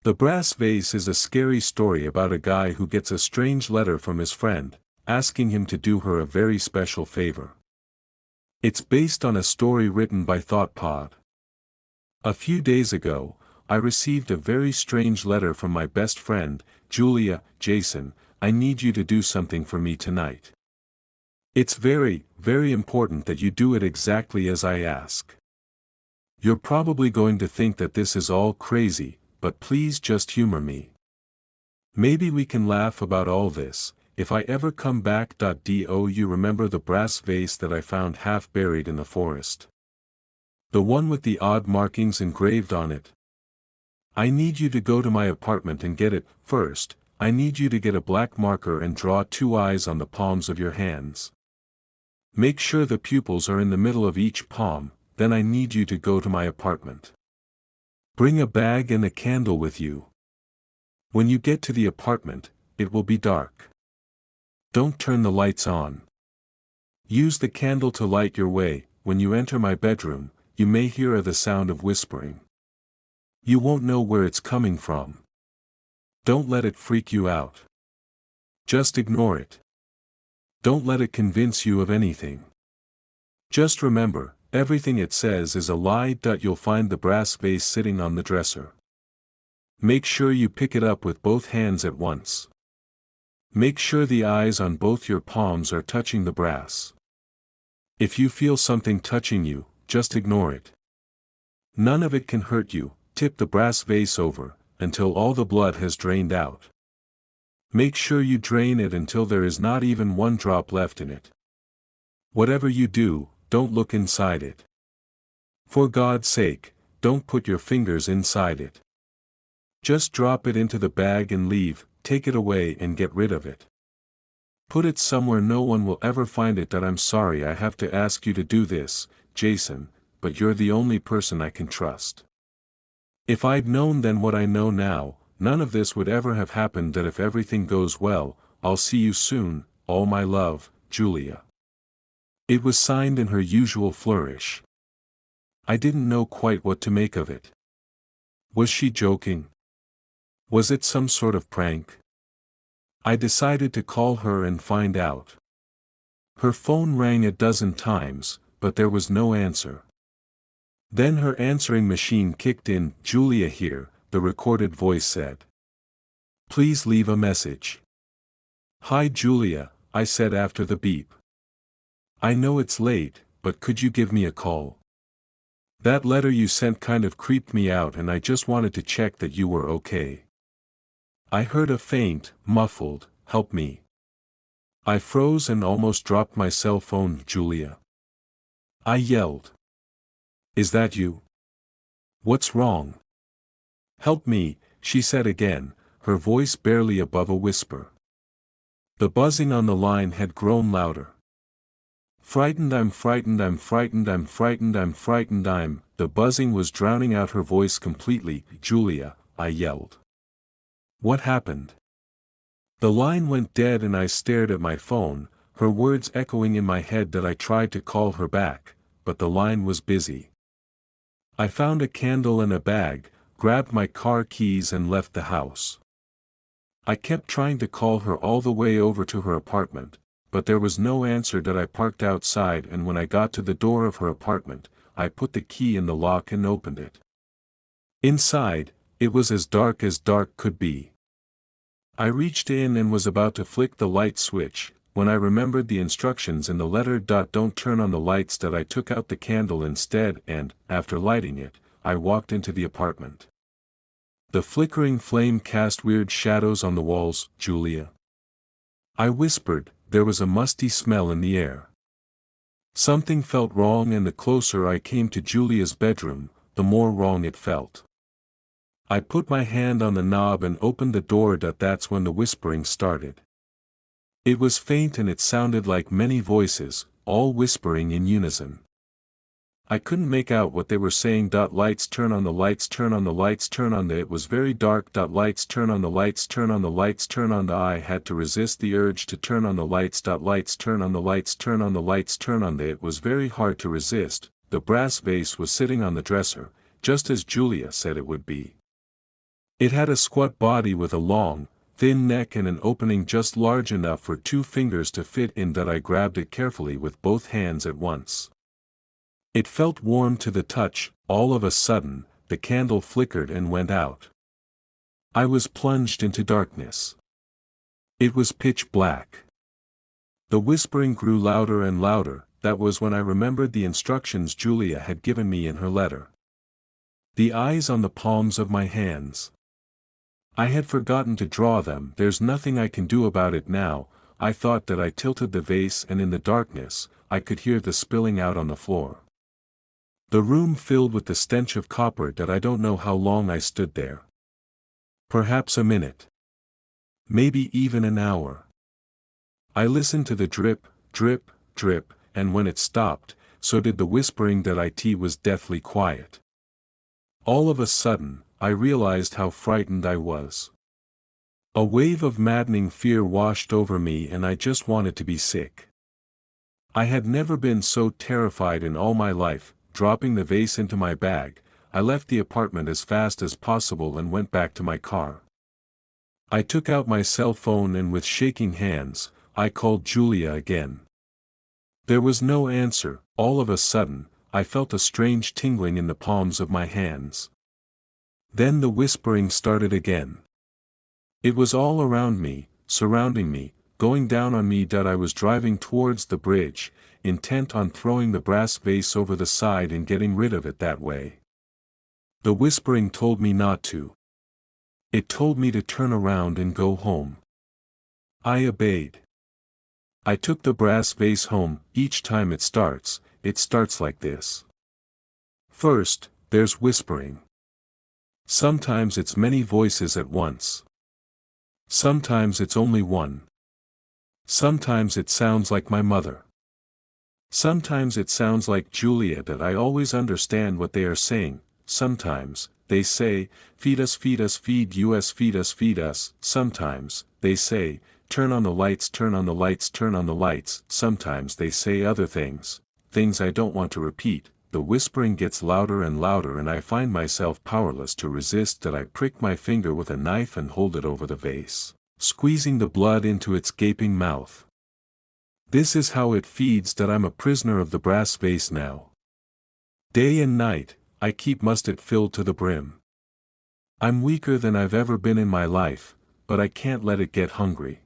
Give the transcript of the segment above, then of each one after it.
The Brass Vase is a scary story about a guy who gets a strange letter from his friend, asking him to do her a very special favor. It's based on a story written by ThoughtPod. A few days ago, I received a very strange letter from my best friend, Julia. Jason, I need you to do something for me tonight. It's very, very important that you do it exactly as I ask. You're probably going to think that this is all crazy, but please just humor me. Maybe we can laugh about all this. If I ever come back. Do you remember the brass vase that I found half buried in the forest? The one with the odd markings engraved on it? I need you to go to my apartment and get it. First, I need you to get a black marker and draw 2 eyes on the palms of your hands. Make sure the pupils are in the middle of each palm. Then I need you to go to my apartment. Bring a bag and a candle with you. When you get to the apartment, it will be dark. Don't turn the lights on. Use the candle to light your way. When you enter my bedroom, you may hear the sound of whispering. You won't know where it's coming from. Don't let it freak you out. Just ignore it. Don't let it convince you of anything. Just remember, everything it says is a lie. You'll find the brass vase sitting on the dresser. Make sure you pick it up with both hands at once. Make sure the eyes on both your palms are touching the brass. If you feel something touching you, just ignore it. None of it can hurt you. Tip the brass vase over, until all the blood has drained out. Make sure you drain it until there is not even 1 drop left in it. Whatever you do, don't look inside it. For God's sake, don't put your fingers inside it. Just drop it into the bag and leave. Take it away and get rid of it. Put it somewhere no one will ever find it. I'm sorry I have to ask you to do this, Jason, but you're the only person I can trust. If I'd known then what I know now, none of this would ever have happened. If everything goes well, I'll see you soon. All my love, Julia. It was signed in her usual flourish. I didn't know quite what to make of it. Was she joking? Was it some sort of prank? I decided to call her and find out. Her phone rang a dozen times, but there was no answer. Then her answering machine kicked in. Julia here, the recorded voice said. Please leave a message. Hi Julia, I said after the beep. I know it's late, but could you give me a call? That letter you sent kind of creeped me out and I just wanted to check that you were okay. I heard a faint, muffled, help me. I froze and almost dropped my cell phone. Julia. I yelled. Is that you? What's wrong? Help me, she said again, her voice barely above a whisper. The buzzing on the line had grown louder. Frightened, I'm frightened, I'm frightened, I'm frightened, I'm frightened, The buzzing was drowning out her voice completely. Julia, I yelled. What happened? The line went dead and I stared at my phone, her words echoing in my head. I tried to call her back, but the line was busy. I found a candle and a bag, grabbed my car keys and left the house. I kept trying to call her all the way over to her apartment, but there was no answer. I parked outside and when I got to the door of her apartment, I put the key in the lock and opened it. Inside, it was as dark could be. I reached in and was about to flick the light switch, when I remembered the instructions in the letter. Don't turn on the lights. I took out the candle instead and, after lighting it, I walked into the apartment. The flickering flame cast weird shadows on the walls. Julia. I whispered. There was a musty smell in the air. Something felt wrong and the closer I came to Julia's bedroom, the more wrong it felt. I put my hand on the knob and opened the door. That's when the whispering started. It was faint and it sounded like many voices, all whispering in unison. I couldn't make out what they were saying. Lights turn on, the lights turn on, the lights turn on. It was very dark. Lights turn on, the lights turn on, the lights turn on. I had to resist the urge to turn on the lights. Lights turn on, the lights turn on, the lights turn on. It was very hard to resist. The brass vase was sitting on the dresser, just as Julia said it would be. It had a squat body with a long, thin neck and an opening just large enough for 2 fingers to fit in that I grabbed it carefully with both hands at once. It felt warm to the touch. All of a sudden, the candle flickered and went out. I was plunged into darkness. It was pitch black. The whispering grew louder and louder. That was when I remembered the instructions Julia had given me in her letter. The eyes on the palms of my hands. I had forgotten to draw them. There's nothing I can do about it now. I thought that I tilted the vase and in the darkness, I could hear the spilling out on the floor. The room filled with the stench of copper that I don't know how long I stood there. Perhaps a minute. Maybe even an hour. I listened to the drip, drip, drip, and when it stopped, so did the whispering that it was deathly quiet. All of a sudden, I realized how frightened I was. A wave of maddening fear washed over me and I just wanted to be sick. I had never been so terrified in all my life. Dropping the vase into my bag, I left the apartment as fast as possible and went back to my car. I took out my cell phone and with shaking hands, I called Julia again. There was no answer. All of a sudden, I felt a strange tingling in the palms of my hands. Then the whispering started again. It was all around me, surrounding me, going down on me. I was driving towards the bridge, intent on throwing the brass vase over the side and getting rid of it that way. The whispering told me not to. It told me to turn around and go home. I obeyed. I took the brass vase home. Each time it starts like this. First, there's whispering. Sometimes it's many voices at once. Sometimes it's only one. Sometimes it sounds like my mother. Sometimes it sounds like Julia that I always understand what they are saying. Sometimes, they say, feed us, feed us, feed us, feed us, feed us. Sometimes, they say, turn on the lights, turn on the lights, turn on the lights. Sometimes they say other things I don't want to repeat. The whispering gets louder and louder and I find myself powerless to resist. That I prick my finger with a knife and hold it over the vase, squeezing the blood into its gaping mouth. This is how it feeds. That I'm a prisoner of the brass vase now. Day and night, I keep it filled to the brim. I'm weaker than I've ever been in my life, but I can't let it get hungry.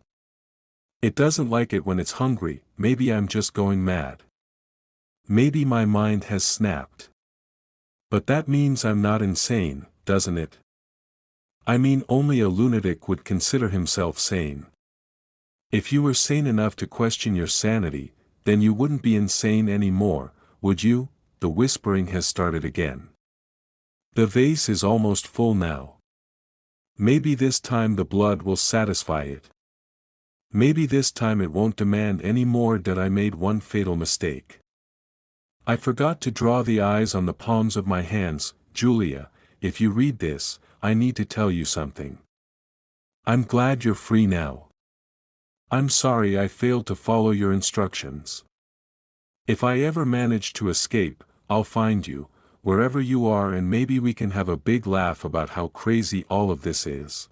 It doesn't like it when it's hungry. Maybe I'm just going mad. Maybe my mind has snapped. But that means I'm not insane, doesn't it? I mean, only a lunatic would consider himself sane. If you were sane enough to question your sanity, then you wouldn't be insane anymore, would you? The whispering has started again. The vase is almost full now. Maybe this time the blood will satisfy it. Maybe this time it won't demand any more. That I made one fatal mistake. I forgot to draw the eyes on the palms of my hands. Julia, if you read this, I need to tell you something. I'm glad you're free now. I'm sorry I failed to follow your instructions. If I ever manage to escape, I'll find you, wherever you are, and maybe we can have a big laugh about how crazy all of this is.